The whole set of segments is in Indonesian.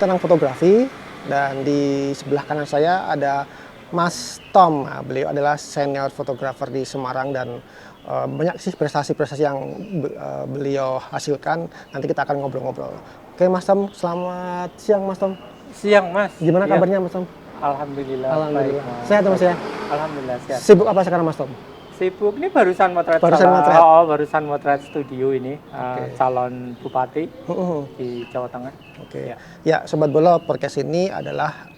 senang fotografi, dan di sebelah kanan saya ada Mas Tom. Nah, beliau adalah senior fotografer di Semarang, dan banyak sih prestasi-prestasi yang beliau hasilkan. Nanti kita akan ngobrol-ngobrol. Oke Mas Tom, selamat siang Mas Tom. Siang Mas. Gimana kabarnya Mas Tom? Alhamdulillah. Alhamdulillah. Baik, Mas. Sehat Mas ya? Alhamdulillah sehat. Sibuk apa sekarang Mas Tom? Sibuk ini barusan motret. Barusan motret studio ini, calon bupati di Jawa Tengah. Ya, Sobat Bola, podcast ini adalah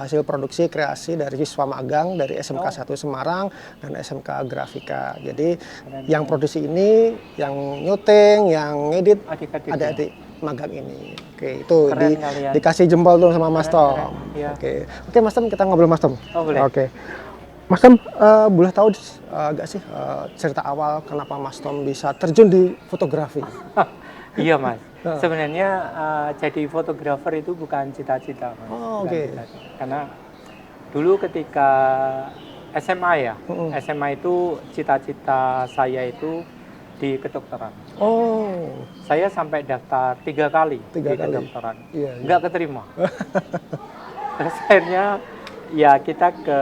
hasil produksi kreasi dari siswa magang dari SMK 1 Semarang dan SMK Grafika. Jadi yang produksi ini, yang nyuting, yang ngedit adik-adik magang ini. Oke, itu dikasih jempol tuh sama Mas Tom. Oke Mas Tom, kita ngobrol Mas Tom. Oke. Mas Tom, boleh tahu agak sih cerita awal kenapa Mas Tom bisa terjun di fotografi? Iya Mas, sebenarnya jadi fotografer itu bukan cita-cita Mas. Karena dulu ketika SMA ya, SMA itu cita-cita saya itu di kedokteran. Saya sampai daftar 3 kali di kedokteran, nggak keterima. Terus akhirnya ya kita ke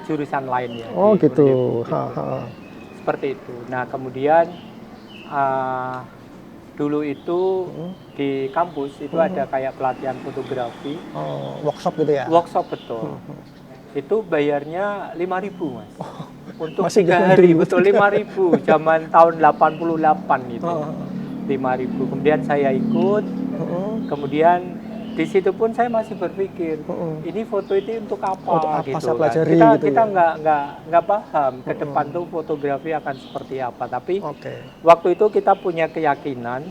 jurusan lain ya. Gitu. Seperti itu. Nah kemudian dulu itu di kampus itu ada kayak pelatihan fotografi. Workshop gitu ya? Workshop, betul. Itu bayarnya 5.000 Mas. Untuk 3 hari, betul 5.000. Zaman tahun 88 itu. 5.000. Kemudian saya ikut. Kemudian di situ pun saya masih berpikir, ini foto itu untuk apa gitu. Saya pelajari, kita nggak paham ke depan tuh fotografi akan seperti apa. Tapi waktu itu kita punya keyakinan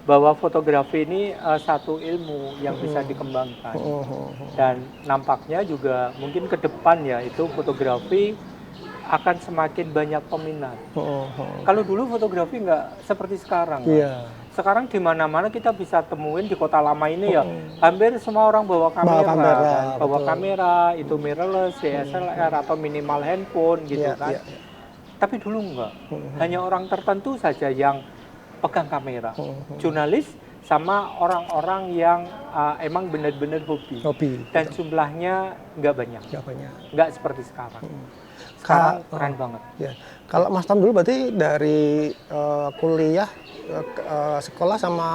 bahwa fotografi ini satu ilmu yang bisa dikembangkan. Dan nampaknya juga mungkin ke depan ya itu fotografi akan semakin banyak peminat. Kalau dulu fotografi nggak seperti sekarang. Sekarang di mana-mana kita bisa temuin di Kota Lama ini ya, hampir semua orang bawa kamera, itu mirrorless, DSLR atau minimal handphone gitu kan. Tapi dulu enggak, hanya orang tertentu saja yang pegang kamera, jurnalis sama orang-orang yang emang benar-benar hobi. Dan jumlahnya nggak banyak, nggak seperti sekarang. Sekarang keren banget. Kalau Mas Tom dulu berarti dari kuliah, sekolah sama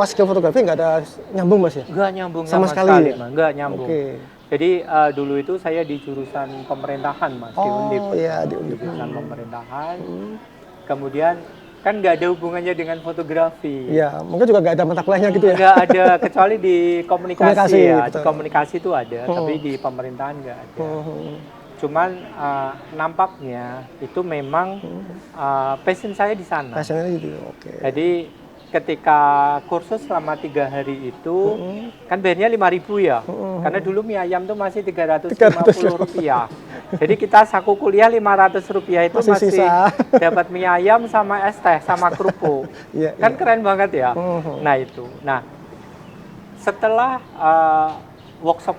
skill fotografi nggak ada nyambung Mas ya? Nggak nyambung sama sekali Mas. Nggak nyambung. Jadi dulu itu saya di jurusan pemerintahan Mas, di Undip. Di jurusan pemerintahan. Kemudian kan nggak ada hubungannya dengan fotografi. Mungkin juga nggak ada mata kuliahnya gitu ya? Nggak ada, kecuali di komunikasi ya. Betul. Di komunikasi itu ada, tapi di pemerintahan nggak ada. Cuman nampaknya itu memang passion saya di sana. Passionnya gitu, Jadi ketika kursus selama 3 hari itu kan bayarnya 5.000 ya. Karena dulu mie ayam tuh masih 350 rupiah. Jadi kita saku kuliah 500 rupiah itu masih dapat mie ayam sama es teh sama kerupuk. Kan keren banget ya. Nah itu. Nah setelah workshop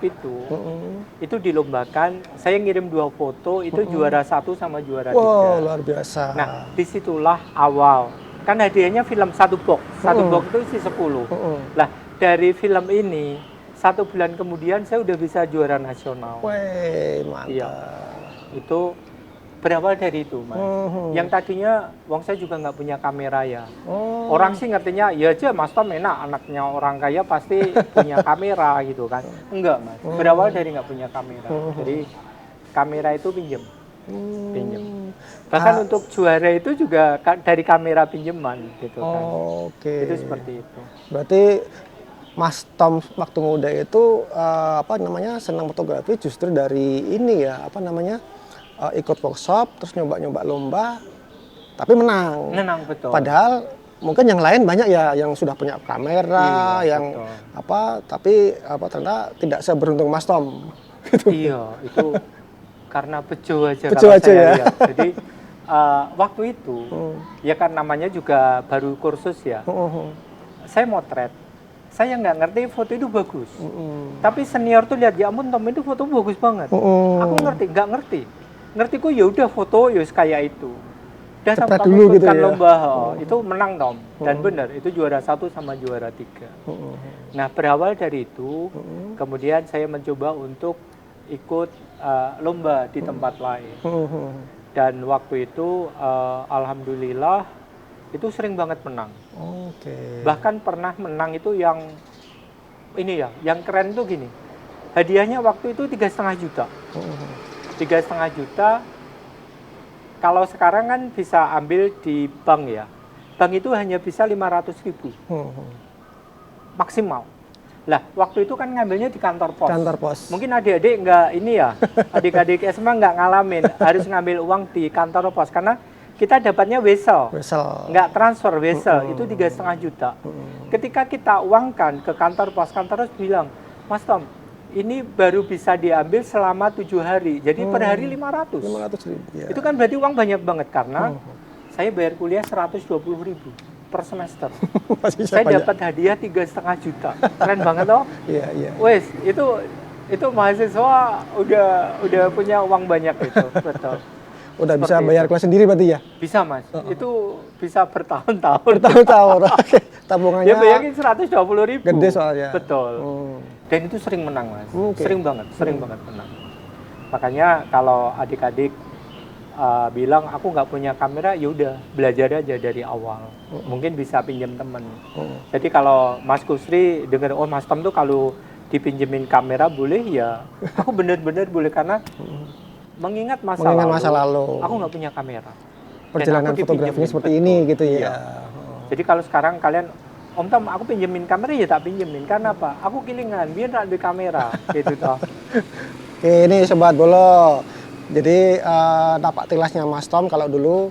itu dilombakan, saya ngirim 2 foto, itu juara 1 sama juara 3. Wow, luar biasa. Nah, disitulah awal. Kan hadiahnya film 1 box. 1 box itu isi 10. Lah, dari film ini, 1 bulan kemudian saya udah bisa juara nasional. Wih, mantap. Iya. Itu berawal dari itu, Mas. Yang tadinya, saya juga nggak punya kamera ya. Orang sih ngertinya, ya aja Mas Tom enak, anaknya orang kaya pasti punya kamera gitu kan. Enggak Mas, berawal dari nggak punya kamera. Jadi kamera itu pinjem. Bahkan untuk juara itu juga dari kamera pinjaman gitu kan. Itu seperti itu. Berarti Mas Tom waktu muda itu senang fotografi justru dari ini ya, ikut workshop, terus nyoba-nyoba lomba, tapi menang. Betul. Padahal mungkin yang lain banyak ya yang sudah punya kamera, tapi ternyata tidak seberuntung Mas Tom. Iya, itu karena bejo aja kalau saya lihat. Jadi waktu itu ya kan namanya juga baru kursus ya. Saya motret. Saya nggak ngerti foto itu bagus. Tapi senior tuh lihat, ya ampun Tom itu foto bagus banget. Aku ngerti, nggak ngerti. Ngerti kok ya udah foto ya kayak itu. udah cepret tanpa dulu gitu mengikutkan ya. lomba, itu menang Tom. Dan benar, itu juara 1 sama juara 3. Nah, berawal dari itu, kemudian saya mencoba untuk ikut lomba di tempat lain. Dan waktu itu, alhamdulillah, itu sering banget menang. Oke. Bahkan pernah menang itu yang, ini ya, yang keren tuh gini. Hadiahnya waktu itu 3,5 juta. 3,5 juta, kalau sekarang kan bisa ambil di bank ya. Bank itu hanya bisa 500.000 maksimal. Lah, waktu itu kan ngambilnya di kantor pos. Kantor pos. Mungkin adik-adik nggak ini ya, adik-adik SMA nggak ngalamin harus ngambil uang di kantor pos karena kita dapatnya wesel, nggak transfer wesel, itu 3,5 juta. Ketika kita uangkan ke kantor pos bilang, Mas Tom, ini baru bisa diambil selama 7 hari, jadi per hari 500. 500.000. Ya. Itu kan berarti uang banyak banget karena saya bayar kuliah 120.000 per semester. Saya dapat hadiah 3,5 juta, keren banget loh. Iya. Wes, itu mahasiswa udah punya uang banyak itu, betul. Udah Seperti bisa bayar kelas sendiri berarti ya? Bisa Mas, itu bisa bertahun-tahun. Bertahun-tahun, oke. Tabungannya Ya bayangin 120.000. gede soalnya. Betul. Dan itu sering menang Mas, sering banget menang. Makanya kalau adik-adik bilang aku nggak punya kamera, ya udah belajar aja dari awal. Mungkin bisa pinjam temen. Jadi kalau Mas Kusri dengar, oh Mas Tom tuh kalau dipinjemin kamera boleh ya, aku bener-bener boleh karena mengingat masa lalu. Aku nggak punya kamera. Perjalanan fotografinya seperti ini gitu ya. Iya. Jadi kalau sekarang kalian, Om Tom, aku pinjemin kamera ya tak pinjemin. Karena apa? Aku kilingan, biar tak ada kamera. Gitu toh. Oke, ini Sobat Bolo. Jadi dapat tilasnya Mas Tom kalau dulu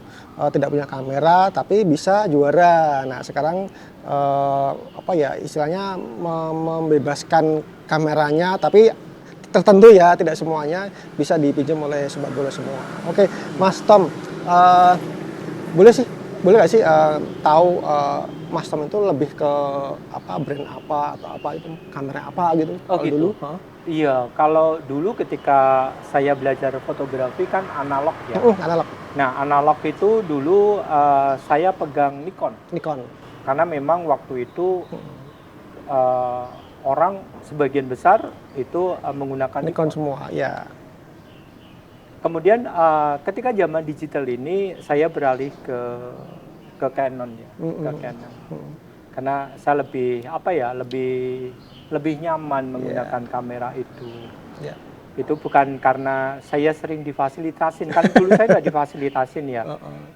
tidak punya kamera tapi bisa juara. Nah sekarang apa ya istilahnya membebaskan kameranya tapi tertentu ya, tidak semuanya bisa dipinjam oleh Sobat Bolo semua. Oke, Mas Tom, boleh nggak sih tahu Mas Tom itu lebih ke apa, brand apa atau apa itu, kamera apa gitu? Oh kalau gitu. dulu? Iya, kalau dulu ketika saya belajar fotografi kan analog ya. Analog. Nah, analog itu dulu saya pegang Nikon. Karena memang waktu itu orang sebagian besar itu menggunakan Nikon semua, ya. Kemudian ketika zaman digital ini saya beralih ke Canon ya, ke Canon. Karena saya lebih nyaman menggunakan kamera itu. Itu bukan karena saya sering difasilitasin, kan dulu saya nggak difasilitasin ya.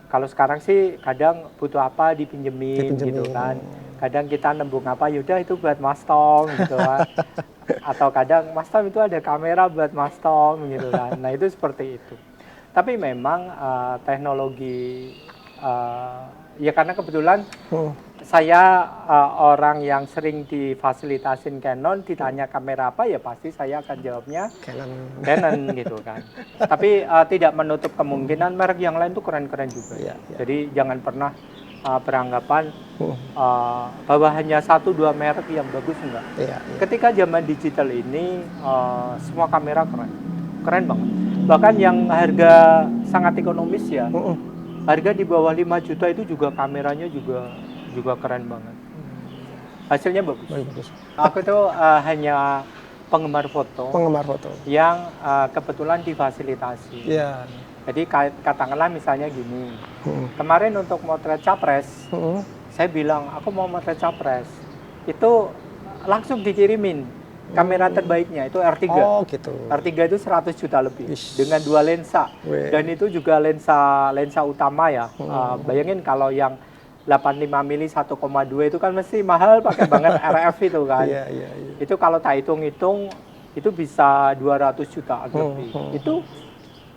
Kalau sekarang sih kadang butuh apa dipinjemin gitu kan. Kadang kita nembung apa, yaudah itu buat Mas Tom gitu kan. Atau kadang Mas Tom itu ada kamera buat Mas Tom gitu kan. Nah itu seperti itu. Tapi memang teknologi ya karena kebetulan saya orang yang sering difasilitasin Canon, ditanya kamera apa ya pasti saya akan jawabnya Canon gitu kan. Tapi tidak menutup kemungkinan merek yang lain tuh keren-keren juga. Jadi jangan pernah beranggapan bahwa hanya 1-2 merek yang bagus, enggak. Ketika zaman digital ini semua kamera keren banget. Bahkan yang harga sangat ekonomis ya, harga di bawah 5 juta itu juga kameranya juga keren banget. Hasilnya bagus. Aku tuh hanya penggemar foto yang kebetulan difasilitasi. Jadi katakanlah misalnya gini, kemarin untuk motret capres, saya bilang aku mau motret capres, itu langsung dikirimin kamera terbaiknya, itu R3. Oh gitu. R3 itu 100 juta lebih dengan 2 lensa. Dan itu juga lensa utama ya. Bayangin kalau yang 85 mili 1,2 itu kan mesti mahal pakai banget RF itu kan. Itu kalau tak hitung-hitung itu bisa 200 juta lebih. Itu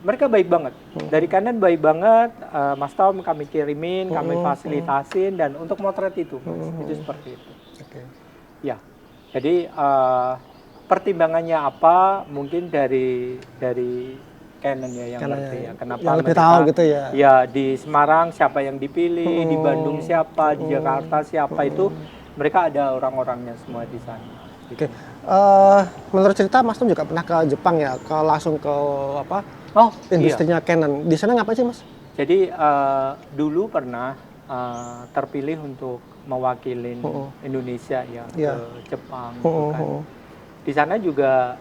mereka baik banget. Dari Canon baik banget, Mas Tom kami kirimin, kami fasilitasin, dan untuk motret itu seperti itu. Ya, jadi pertimbangannya apa? Mungkin dari Canon ya yang ngerti ya. Kenapa yang lebih mereka, tahu gitu ya? Ya di Semarang siapa yang dipilih, di Bandung siapa, di Jakarta siapa itu mereka ada orang-orangnya semua di sana. Oke. Menurut cerita Mas Tom juga pernah ke Jepang ya, langsung ke apa? Industrinya Canon. Di sana ngapain sih Mas? Jadi dulu pernah terpilih untuk mewakili Indonesia ya Iya. ke Jepang, gitu kan. Di sana juga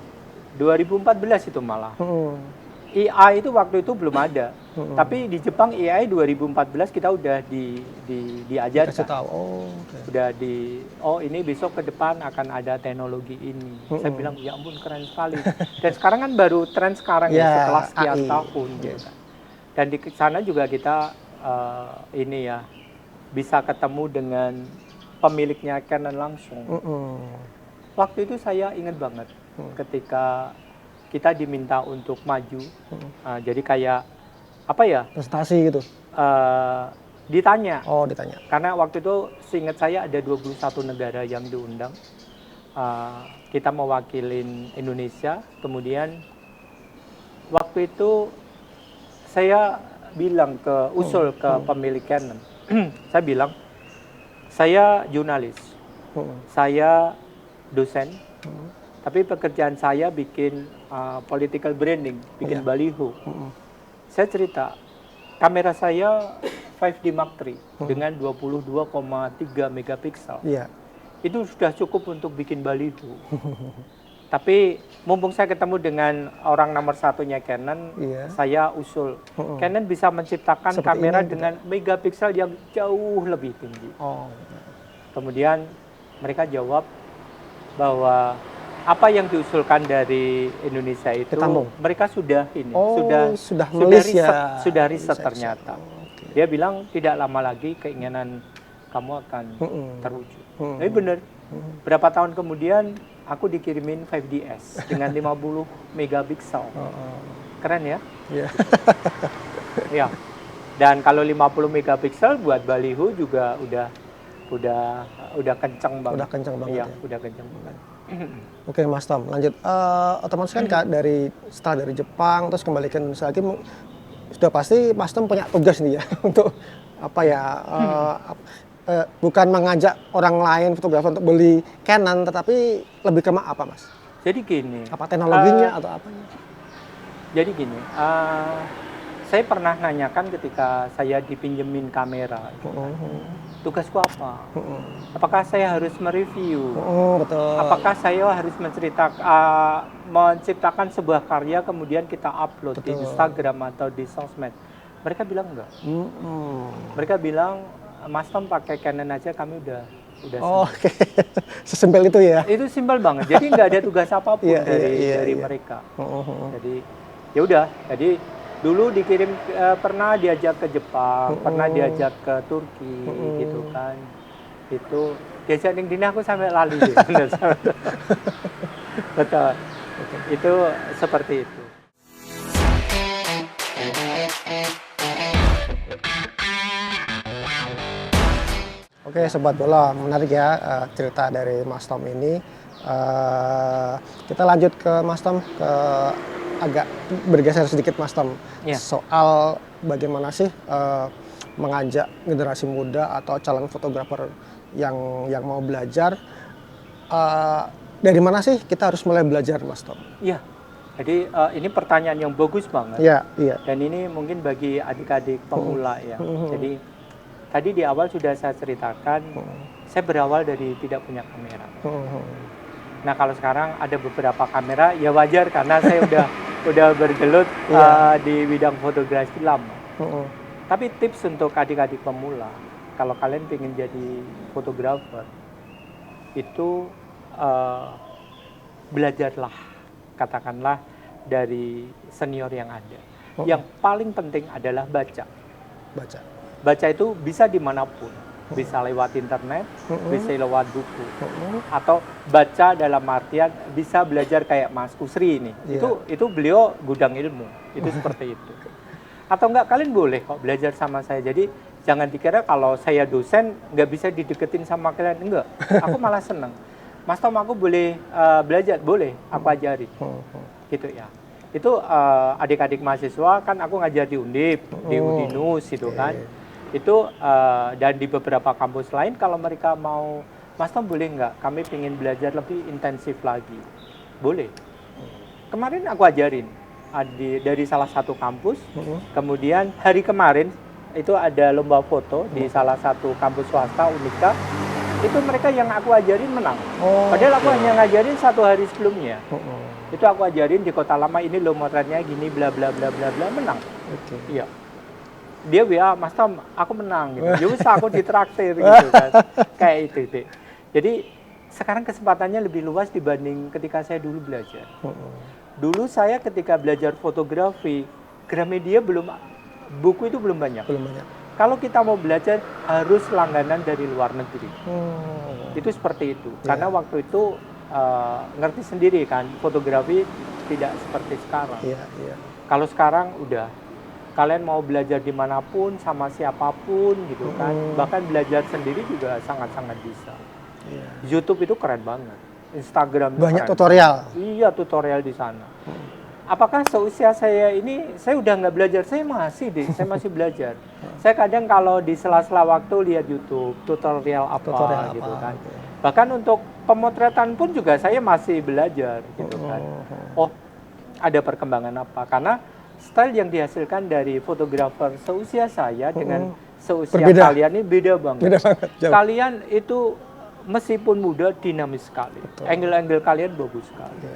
2014 itu malah. AI itu waktu itu belum ada. Tapi di Jepang AI 2014 kita udah Kasih diajarkan. tahu. Oh, oke. Udah ini besok ke depan akan ada teknologi ini. Saya bilang ya ampun keren sekali. Dan sekarang kan baru tren sekarang ya Ya, setelah sekian AI. tahun gitu kan. Dan di sana juga kita ini ya bisa ketemu dengan pemiliknya Canon langsung. Waktu itu saya ingat banget ketika kita diminta untuk maju. Jadi kayak apa ya? Prestasi gitu. Ditanya. Oh, ditanya. Karena waktu itu seingat saya ada 21 negara yang diundang. Kita mewakili Indonesia. Kemudian waktu itu saya bilang usul ke pemilik Canon. Saya bilang, saya jurnalis, saya dosen, tapi pekerjaan saya bikin political branding, bikin baliho. Saya cerita, kamera saya 5D Mark III dengan 22,3 megapiksel. Iya. Itu sudah cukup untuk bikin baliho. Tapi mumpung saya ketemu dengan orang nomor satunya Canon, saya usul Canon bisa menciptakan seperti kamera ini, dengan megapiksel yang jauh lebih tinggi. Kemudian mereka jawab bahwa apa yang diusulkan dari Indonesia itu mereka sudah riset ternyata. Dia bilang tidak lama lagi keinginan kamu akan terwujud. Tapi benar. Berapa tahun kemudian aku dikirimin 5DS dengan 50 megapiksel. Keren ya? Iya. Ya. Dan kalau 50 megapiksel buat baliho juga udah kenceng banget. Udah kenceng banget. Iya, udah kenceng banget. Oke, Mas Tom, lanjut. Otomatis kan setelah dari Jepang terus kembali ke Indonesia lagi, sudah pasti Mas Tom punya tugas nih ya untuk apa ya? Bukan mengajak orang lain fotografer untuk beli Canon, tetapi lebih ke apa, Mas? Jadi gini. Apa teknologinya atau apanya? Jadi gini, saya pernah nanyakan ketika saya dipinjemin kamera. Tugasku apa? Apakah saya harus mereview? Betul. Apakah saya harus menciptakan sebuah karya kemudian kita upload di Instagram atau di sosmed? Mereka bilang enggak. Mereka bilang, Mas Tom pakai Canon aja kami udah Oke. Sesimpel itu ya? Itu simpel banget. Jadi nggak ada tugas apapun dari mereka. Jadi ya udah. Jadi dulu dikirim pernah diajak ke Jepang, pernah diajak ke Turki gitu kan. Itu diajak ning dini aku sampai lali deh. Betul. Itu seperti itu. Oke, Sobat Bola, menarik ya cerita dari Mas Tom ini. Kita lanjut ke Mas Tom, agak bergeser sedikit Mas Tom. Soal bagaimana sih mengajak generasi muda atau calon fotografer yang mau belajar. Dari mana sih kita harus mulai belajar, Mas Tom? Iya, jadi ini pertanyaan yang bagus banget. Iya. Dan ini mungkin bagi adik-adik pemula ya. Jadi tadi di awal sudah saya ceritakan, saya berawal dari tidak punya kamera. Nah kalau sekarang ada beberapa kamera, ya wajar karena saya udah bergelut di bidang fotografi lama. Tapi tips untuk adik-adik pemula, kalau kalian ingin jadi fotografer, itu belajarlah, katakanlah dari senior yang ada. Yang paling penting adalah baca. Baca itu bisa dimanapun, bisa lewat internet, bisa lewat buku, atau baca dalam artian bisa belajar kayak Mas Kusri ini. Itu beliau gudang ilmu, itu seperti itu. Atau enggak, kalian boleh kok belajar sama saya. Jadi jangan dikira kalau saya dosen nggak bisa dideketin sama kalian, enggak. Aku malah seneng. Mas Tom, aku boleh belajar, boleh, aku ajari, gitu ya. Itu adik-adik mahasiswa kan aku ngajar di Undip, di Udinus itu kan. Itu dan di beberapa kampus lain kalau mereka mau, Mas Tom boleh nggak kami ingin belajar lebih intensif lagi, boleh. Kemarin aku ajarin dari salah satu kampus. Kemudian hari kemarin itu ada lomba foto di salah satu kampus swasta Unika. Itu mereka yang aku ajarin menang. Padahal aku hanya ngajarin 1 hari sebelumnya. Itu aku ajarin di Kota Lama, ini loh motretnya gini, bla bla bla bla bla, menang. Iya. Dia WA, Mas Tom, aku menang gitu. Ya wis aku ditraktir gitu kan. Kayak itu deh. Jadi sekarang kesempatannya lebih luas dibanding ketika saya dulu belajar. Dulu saya ketika belajar fotografi, Gramedia buku itu belum banyak. Kalau kita mau belajar harus langganan dari luar negeri. Itu seperti itu. Karena waktu itu ngerti sendiri kan, fotografi tidak seperti sekarang. Kalau sekarang udah, kalian mau belajar dimanapun sama siapapun gitu kan. Bahkan belajar sendiri juga sangat-sangat bisa. YouTube itu keren banget. Instagram banyak keren. Tutorial. Iya, tutorial di sana. Apakah seusia saya ini, saya udah nggak belajar, saya masih belajar. Saya kadang kalau di sela-sela waktu lihat YouTube, tutorial apa gitu kan. Bahkan untuk pemotretan pun juga saya masih belajar gitu kan. Oh, ada perkembangan apa? Karena style yang dihasilkan dari fotografer seusia saya dengan seusia kalian ini beda banget. Kalian itu meskipun muda dinamis sekali. Angle-angle kalian bagus sekali.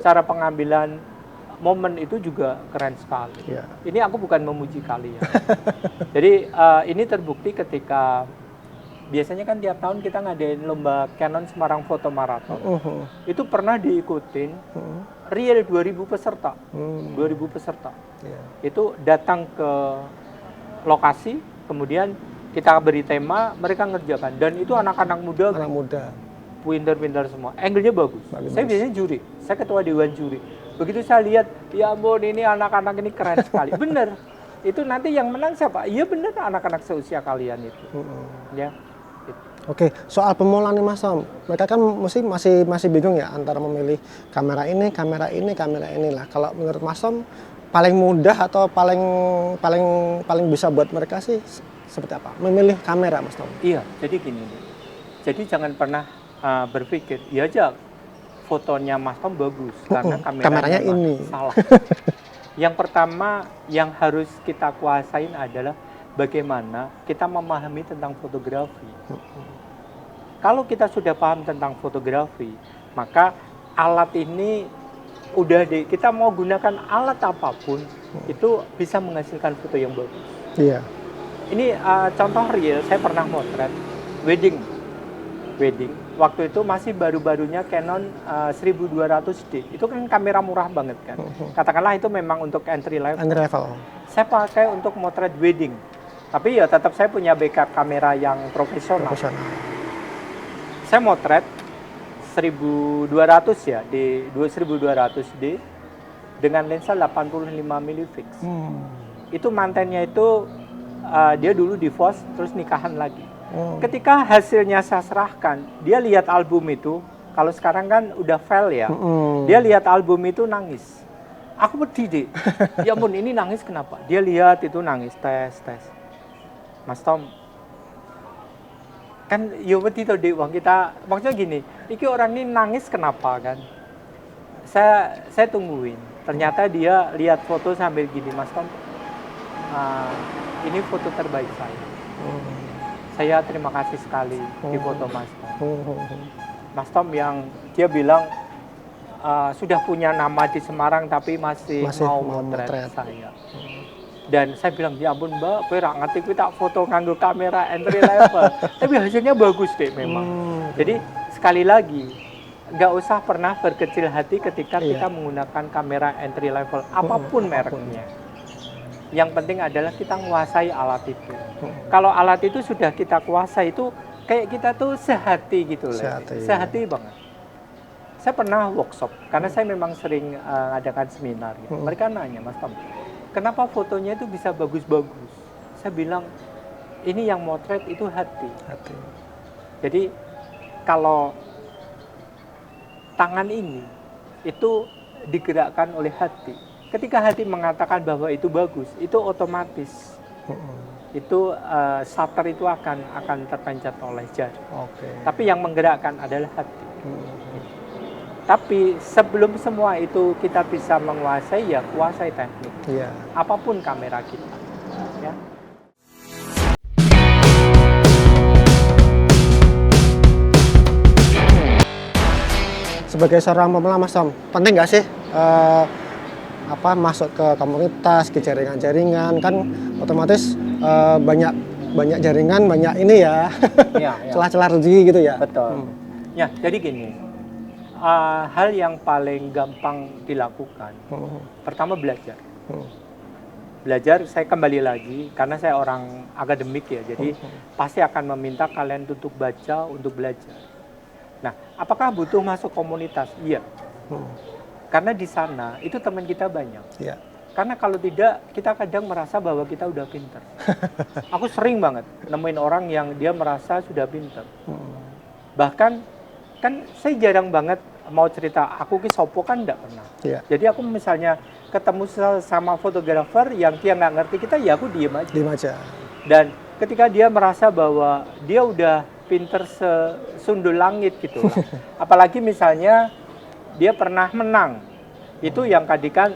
Cara pengambilan momen itu juga keren sekali. Ini aku bukan memuji kalian. Jadi ini terbukti ketika biasanya kan tiap tahun kita ngadain lomba Canon Semarang Foto Marathon. Itu pernah diikutin real 2000 peserta. 2000 peserta. Itu datang ke lokasi, kemudian kita beri tema, mereka ngerjakan. Dan itu anak-anak muda. Pinter-pinter semua. Angle-nya bagus. Saya biasanya juri. Saya ketua dewan juri. Begitu saya lihat, ya ampun ini anak-anak ini keren sekali. Bener. Itu nanti yang menang siapa? Iya bener, anak-anak seusia kalian itu. Ya. Oke, soal pemula nih Mas Tom. Mereka kan masih bingung ya antara memilih kamera ini lah. Kalau menurut Mas Tom paling mudah atau paling bisa buat mereka sih seperti apa? Memilih kamera Mas Tom. Iya, jadi gini. Jadi jangan pernah berpikir, ya aja fotonya Mas Tom bagus karena kameranya ini salah. Yang pertama yang harus kita kuasain adalah bagaimana kita memahami tentang fotografi. Kalau kita sudah paham tentang fotografi, maka alat ini kita mau gunakan alat apapun itu bisa menghasilkan foto yang bagus. Iya. Ini contoh real, saya pernah motret wedding. Waktu itu masih baru-barunya Canon 1200D. Itu kan kamera murah banget kan. Katakanlah itu memang untuk entry level. Saya pakai untuk motret wedding. Tapi ya tetap saya punya backup kamera yang profesional. Saya motret 1200 ya, di 1200D dengan lensa 85 mm. Itu mantennya itu dia dulu divorce terus nikahan lagi. Ketika hasilnya saya serahkan, dia lihat album itu, kalau sekarang kan udah file ya, dia lihat album itu nangis. Aku pedih deh, ya ampun ini nangis kenapa? Dia lihat itu nangis, tes. Mas Tom, kan ya wedi tuh deh, kita, maksudnya gini, iki orang ini nangis kenapa kan? Saya tungguin, ternyata dia lihat foto sambil gini, Mas Tom, ini foto terbaik saya. Saya terima kasih sekali di foto Mas Tom. Mas Tom yang dia bilang sudah punya nama di Semarang tapi masih mau motret saya. Dan saya bilang, ya ampun Mbak, kowe ra ngerti kowe tak foto nganggo kamera entry level. Tapi hasilnya bagus deh memang. Jadi sekali lagi, nggak usah pernah berkecil hati ketika kita menggunakan kamera entry level apapun mereknya. Yang penting adalah kita menguasai alat itu. Kalau alat itu sudah kita kuasai itu kayak kita tuh sehati gitu loh. Sehati banget. Saya pernah workshop karena saya memang sering adakan seminar. Gitu. Mereka nanya, Mas Tom, kenapa fotonya itu bisa bagus-bagus? Saya bilang, ini yang motret itu hati. Jadi kalau tangan ini itu digerakkan oleh hati. Ketika hati mengatakan bahwa itu bagus, itu otomatis itu shutter itu akan terpencet oleh jari. Tapi yang menggerakkan adalah hati. Tapi sebelum semua itu kita bisa menguasai, ya kuasai teknik. Iya. Apapun kamera kita. Ya. Sebagai seorang pemula, Mas Tom, penting nggak sih masuk ke komunitas, ke jaringan-jaringan, kan otomatis banyak jaringan, banyak ini ya, Ya, ya. celah-celah rezeki gitu ya. Betul. Ya, jadi gini, hal yang paling gampang dilakukan, pertama belajar. Belajar, saya kembali lagi, karena saya orang akademik ya, jadi pasti akan meminta kalian untuk baca, untuk belajar. Nah, apakah butuh masuk komunitas? Iya. Karena di sana itu teman kita banyak. Iya. Karena kalau tidak, kita kadang merasa bahwa kita udah pinter. Aku sering banget nemuin orang yang dia merasa sudah pinter. Bahkan kan saya jarang banget mau cerita, aku ki sopo kan enggak pernah. Iya. Jadi aku misalnya ketemu sama fotografer yang dia nggak ngerti kita, ya aku diem aja. Diem aja. Dan ketika dia merasa bahwa dia udah pinter sesundul langit gitu. Apalagi misalnya dia pernah menang. Itu yang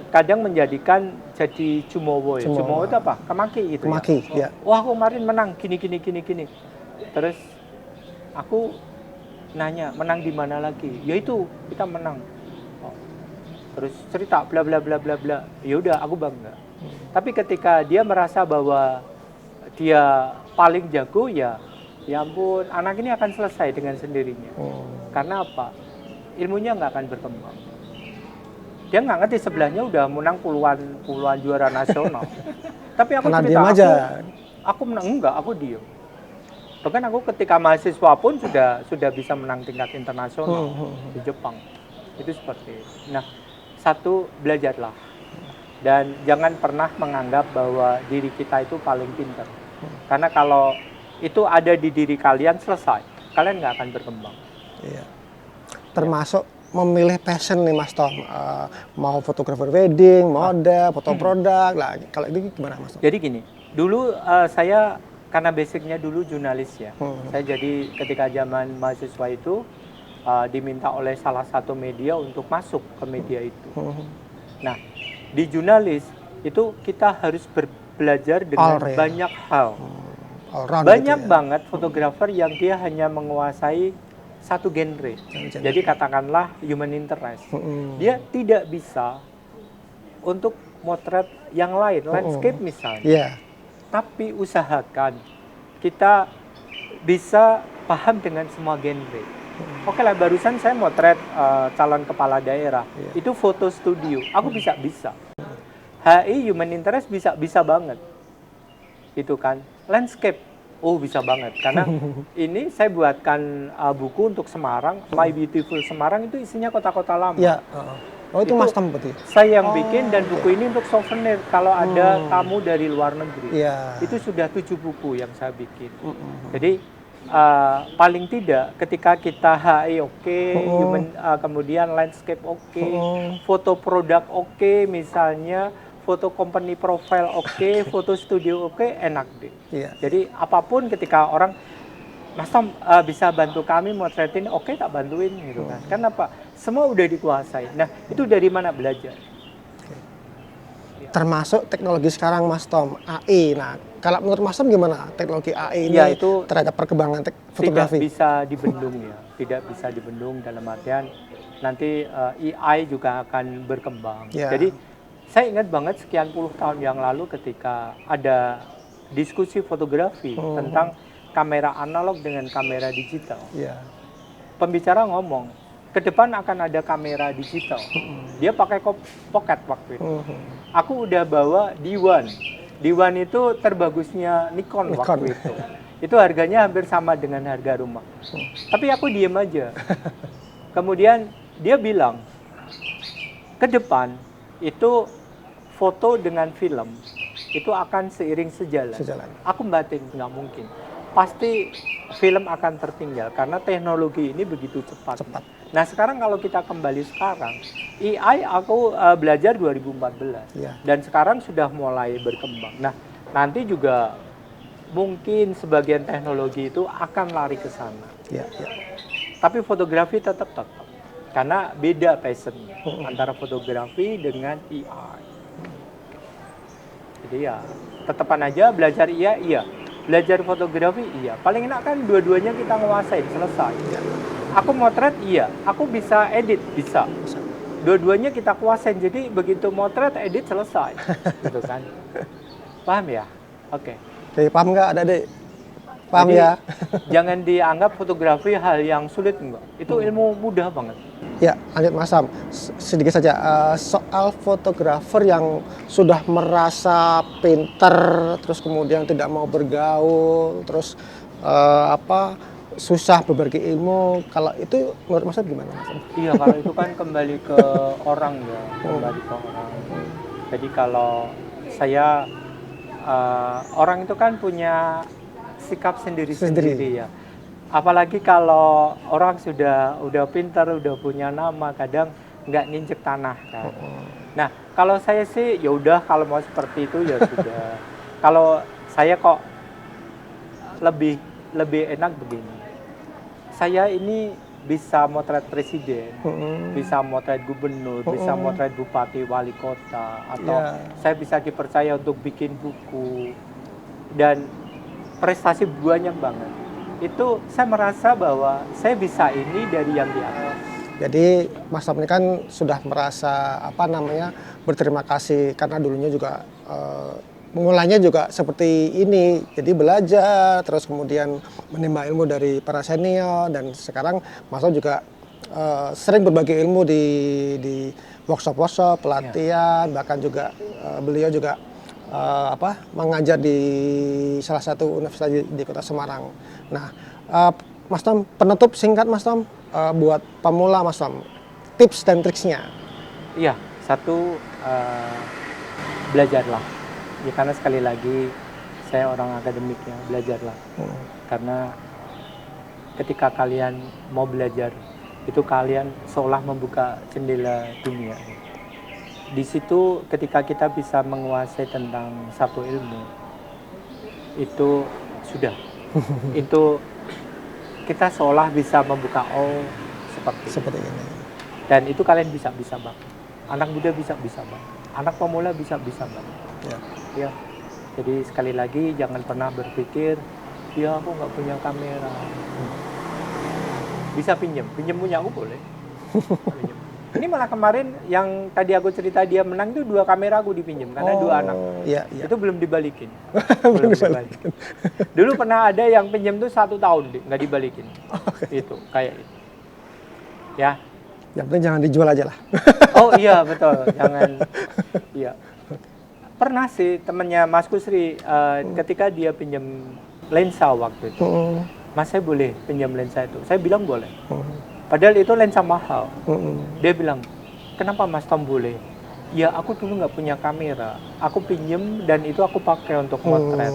kadang menjadikan jadi jumowo ya. Jumowo itu apa? Kemaki gitu. Kemaki, ya. Wah, aku kemarin menang gini. Terus aku nanya, menang di mana lagi? Ya itu, kita menang. Oh. Terus cerita bla bla bla bla bla. Ya udah, aku bangga. Tapi ketika dia merasa bahwa dia paling jago, ya ampun, anak ini akan selesai dengan sendirinya. Karena apa? Ilmunya nggak akan berkembang. Dia nggak ngerti sebelahnya udah menang puluhan juara nasional. Tapi aku karena cerita, diem aja. aku menang, enggak, aku diem. Bahkan aku ketika mahasiswa pun sudah bisa menang tingkat internasional di Jepang. Itu seperti itu. Nah, satu, belajarlah. Dan jangan pernah menganggap bahwa diri kita itu paling pintar. Karena kalau itu ada di diri kalian, selesai. Kalian nggak akan berkembang. Iya. Termasuk memilih passion nih Mas Tom. Mau fotografer wedding, model, foto produk. Lah, kalau itu gimana Mas Tom? Jadi gini, dulu saya karena basicnya dulu jurnalis ya. Saya jadi ketika zaman mahasiswa itu diminta oleh salah satu media untuk masuk ke media itu. Nah, di jurnalis itu kita harus belajar dengan banyak hal. Banyak banget fotografer yang dia hanya menguasai satu genre. Jadi katakanlah human interest. Dia tidak bisa untuk motret yang lain, landscape misalnya. Yeah. Tapi usahakan kita bisa paham dengan semua genre. Oke lah, barusan saya motret calon kepala daerah. Itu foto studio. Aku bisa. HI human interest bisa banget. Itu kan. Landscape, bisa banget. Karena ini saya buatkan buku untuk Semarang, My Beautiful Semarang, itu isinya kota-kota lama. Ya. Oh itu Mas Tom berarti? Saya yang bikin, dan buku ini untuk souvenir kalau ada tamu dari luar negeri. Itu sudah 7 buku yang saya bikin. Jadi paling tidak ketika kita HI kemudian landscape foto produk misalnya, foto company profile foto studio enak deh. Jadi apapun ketika orang, Mas Tom bisa bantu kami motretin, tak bantuin gitu kan. Kenapa? Semua udah dikuasai. Nah, itu dari mana belajar? Termasuk teknologi sekarang Mas Tom, AI. Nah, kalau menurut Mas Tom gimana teknologi AI ini itu terhadap perkembangan fotografi? Tidak bisa dibendung ya. Tidak bisa dibendung dalam artian nanti AI juga akan berkembang. Jadi saya ingat banget sekian puluh tahun yang lalu ketika ada diskusi fotografi tentang kamera analog dengan kamera digital. Pembicara ngomong, ke depan akan ada kamera digital. Dia pakai pocket waktu itu. Aku udah bawa D1. D1 itu terbagusnya Nikon waktu itu. Itu harganya hampir sama dengan harga rumah. Tapi aku diem aja. Kemudian dia bilang, ke depan itu foto dengan film itu akan seiring sejalan. Aku batin, nggak mungkin. Pasti film akan tertinggal karena teknologi ini begitu cepat. Nah sekarang kalau kita kembali sekarang, AI aku belajar 2014 dan sekarang sudah mulai berkembang. Nah nanti juga mungkin sebagian teknologi itu akan lari ke sana. Tapi fotografi tetap. karena beda passionnya antara fotografi dengan AI. Jadi ya tetepan aja belajar iya, belajar fotografi iya. Paling enak kan dua-duanya kita nguasain, selesai. Aku motret iya, aku bisa edit bisa. Dua-duanya kita kuasain, jadi begitu motret edit selesai, gitu kan? Paham ya? Oke. Oke, paham nggak Adik? Paham Jadi, ya? jangan dianggap fotografi hal yang sulit, enggak. Itu ilmu mudah banget. Ya, lanjut Mas Sam. Sedikit saja soal fotografer yang sudah merasa pinter, terus kemudian tidak mau bergaul, terus susah berbagi ilmu. Kalau itu menurut Mas Sam gimana, Mas Sam? Iya, kalau itu kan kembali ke orang ya, kembali ke orang. Jadi kalau saya orang itu kan punya sikap sendiri-sendiri ya. Apalagi kalau orang udah pintar, udah punya nama, kadang nggak nginjek tanah kan. Nah, kalau saya sih ya udah, kalau mau seperti itu ya sudah. Kalau saya kok lebih enak begini. Saya ini bisa motret presiden, bisa motret gubernur, bisa motret bupati, wali kota, atau saya bisa dipercaya untuk bikin buku, dan prestasi banyak banget. Itu saya merasa bahwa saya bisa ini dari yang di atas. Jadi Mas Sam ini kan sudah merasa berterima kasih karena dulunya juga mengulainya juga seperti ini. Jadi belajar terus kemudian menimba ilmu dari para senior, dan sekarang Mas Sam juga sering berbagi ilmu di workshop-workshop, pelatihan, bahkan juga beliau juga mengajar di salah satu universitas di Kota Semarang. Nah, Mas Tom, penutup singkat Mas Tom, buat pemula Mas Tom, tips dan triksnya. Iya, satu, belajarlah. Ya, karena sekali lagi saya orang akademik ya, belajarlah. Karena ketika kalian mau belajar, itu kalian seolah membuka jendela dunia. Di situ ketika kita bisa menguasai tentang satu ilmu, itu sudah. Itu kita seolah bisa membuka seperti ini. Dan itu kalian bisa banget. Anak muda bisa banget. Anak pemula bisa banget. Ya. Jadi sekali lagi jangan pernah berpikir, ya aku nggak punya kamera. Bisa pinjam punya aku boleh. Ini malah kemarin yang tadi aku cerita dia menang itu 2 kamera aku dipinjam karena 2 anak. Iya. Itu belum dibalikin. belum dibalikin. Dulu pernah ada yang pinjam tuh 1 tahun nggak dibalikin. Itu kayak itu. Ya. Yang penting jangan dijual aja lah. Oh iya betul, jangan. Iya. Pernah sih temennya Mas Kusri ketika dia pinjam lensa waktu itu. Mas, saya boleh pinjam lensa itu? Saya bilang boleh. Padahal itu lensa mahal. Dia bilang, kenapa Mas Tom boleh? Ya aku dulu nggak punya kamera. Aku pinjem dan itu aku pakai untuk motret.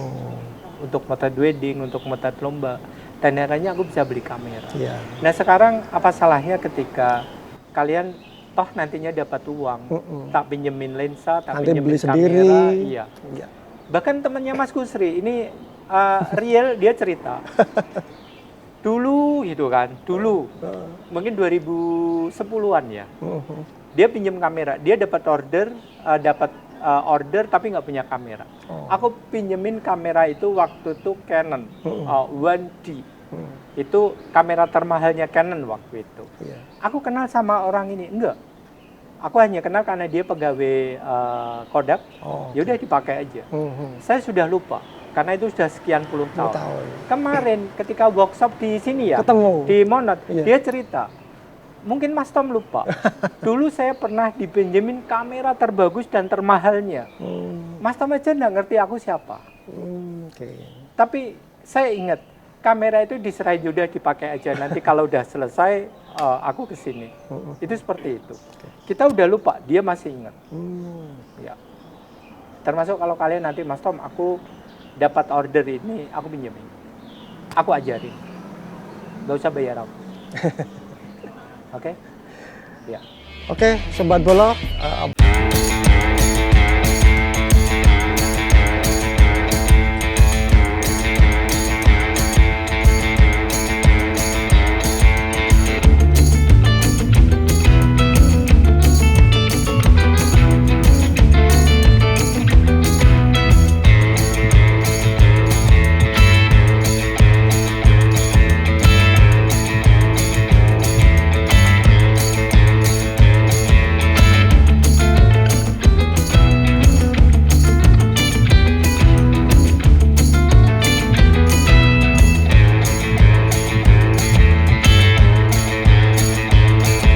Untuk motret wedding, untuk motret lomba. Dan akhirnya aku bisa beli kamera. Nah sekarang apa salahnya ketika kalian toh nantinya dapat uang. Tak pinjemin lensa, tak nanti pinjemin beli kamera. Sendiri. Iya. Bahkan temannya Mas Kusri, ini real dia cerita. Dulu gitu kan, mungkin 2010-an ya. Dia pinjam kamera, dia dapat order tapi nggak punya kamera. Aku pinjemin kamera itu waktu itu Canon 1D. Itu kamera termahalnya Canon waktu itu. Aku kenal sama orang ini, enggak. Aku hanya kenal karena dia pegawai Kodak. Yaudah dipakai aja. Saya sudah lupa. Karena itu sudah sekian puluh tahun. Kemarin ketika workshop di sini ya, ketemu di Monot, dia cerita, mungkin Mas Tom lupa, dulu saya pernah dipinjemin kamera terbagus dan termahalnya. Mas Tom aja nggak ngerti aku siapa. Tapi saya ingat, kamera itu diserahin udah dipakai aja, nanti kalau udah selesai, aku kesini. Itu seperti itu. Kita udah lupa, dia masih ingat. Ya. Termasuk kalau kalian nanti, Mas Tom, aku dapat order ini, aku pinjemin, aku ajarin, nggak usah bayar aku. Oke? Ya. Oke, Sobat Bolog,